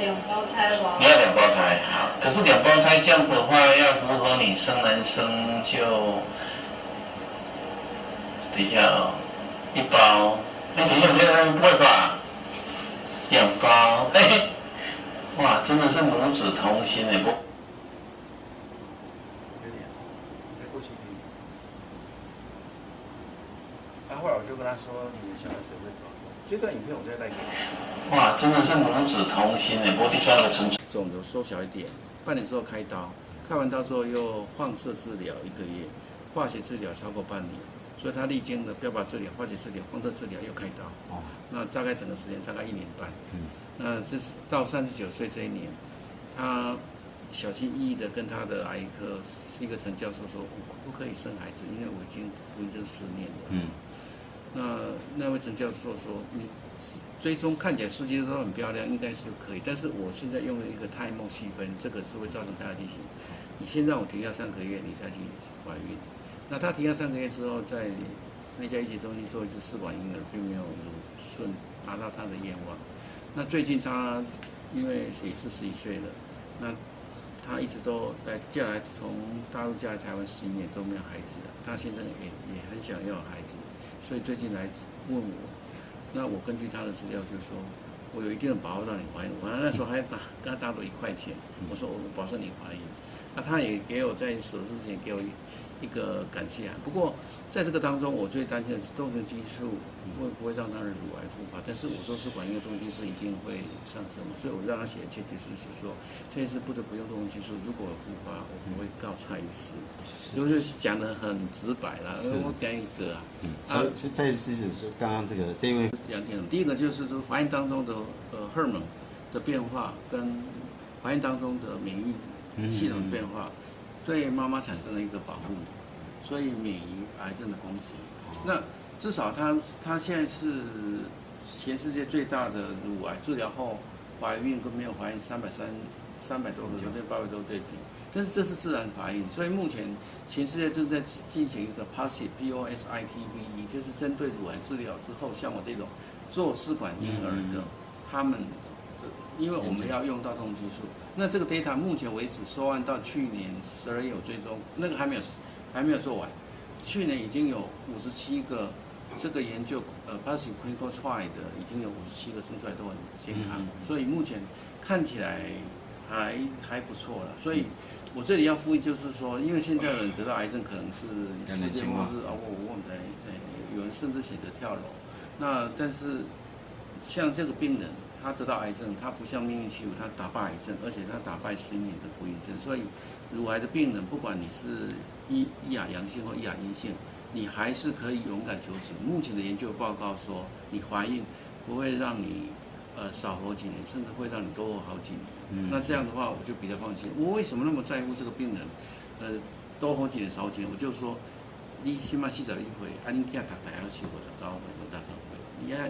两胞胎娃。你要两胞胎，好。可是两胞胎这样子的话，要符合你生男生就，等一下哦，一包。哎，等一下，不会吧？两包，哎，哇，真的是母子同心哎，不。有点，再过去一点。后来我就跟他说，你的小孩子会跑。这段影片我再带给你。哇，真的是母子同心哎，不过第三个纯肿瘤缩小一点，半年之后开刀，开完刀之后又放射治疗1个月，化学治疗超过半年，所以他历经了标靶治疗、化学治疗、放射治疗又开刀。哦，那大概整个时间大概1年半。那这是到39岁这一年，他小心翼翼的跟他的癌科一个陈教授说，我不可以生孩子，因为我已经10年了。那位陈教授说，你追踪看起来数据都很漂亮，应该是可以，但是我现在用了一个胎膜细分，这个是会造成胎儿畸形。你先让我停药3个月，你再去怀孕。那他停药3个月之后，在那家医学中心做一次试管婴儿，并没有顺达到他的愿望。那最近他因为也是11岁了，那他一直都嫁来从大陆嫁来台湾11年都没有孩子了，他现在也很想要孩子，所以最近来问我。那我根据他的资料就说，我有一定的把握让你怀孕。我那时候还跟他打赌1块钱，我说我保证你怀孕。那他也给我在手术前给我一个感谢函。不过在这个当中，我最担心的是动症激素会不会让他的乳癌复发？但是我说试管婴儿动症激素一定会上升嘛，所以我让他写切结是说，这一次不得不用动症激素，如果复发，我不会告蔡医师。就是讲得很直白啦，我讲一个所以再就是刚刚这位2点，第一个就是说怀孕当中的荷尔蒙的变化跟怀孕当中的免疫系统的变化，对妈妈产生了一个保护，所以免于癌症的攻击。那至少她现在是全世界最大的乳癌治疗后怀孕跟没有怀孕300多个对8位都对比，但是这是自然怀孕，所以目前全世界正在进行一个 POSITIVE， 就是针对乳癌治疗之后，像我这种做试管婴儿的，他们因为我们要用到动激素，那这个 data 目前为止收案到去年12月有追踪，那个还没有做完，去年已经有57个这个研究positive clinical trial 的已经有57个生出来都很健康，所以目前看起来还不错了。所以我这里要呼吁就是说，因为现在有人得到癌症可能是世界末日啊，我们有人甚至选择跳楼。那但是像这个病人，他得到癌症，他不像命运起舞，他打败癌症，而且他打败10年的不孕症。所以乳癌的病人，不管你是一亚阳性或一亚阴性，你还是可以勇敢求治。目前的研究报告说，你怀孕不会让你少活几年，甚至会让你多活好几年。那这样的话，我就比较放心。我为什么那么在乎这个病人？多活几年少几年，我就说，你起码41岁，你囝读大学是59岁、58岁，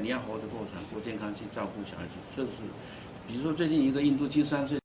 你要活得够长、够健康去照顾小孩子，这是，比如说最近一个印度73岁。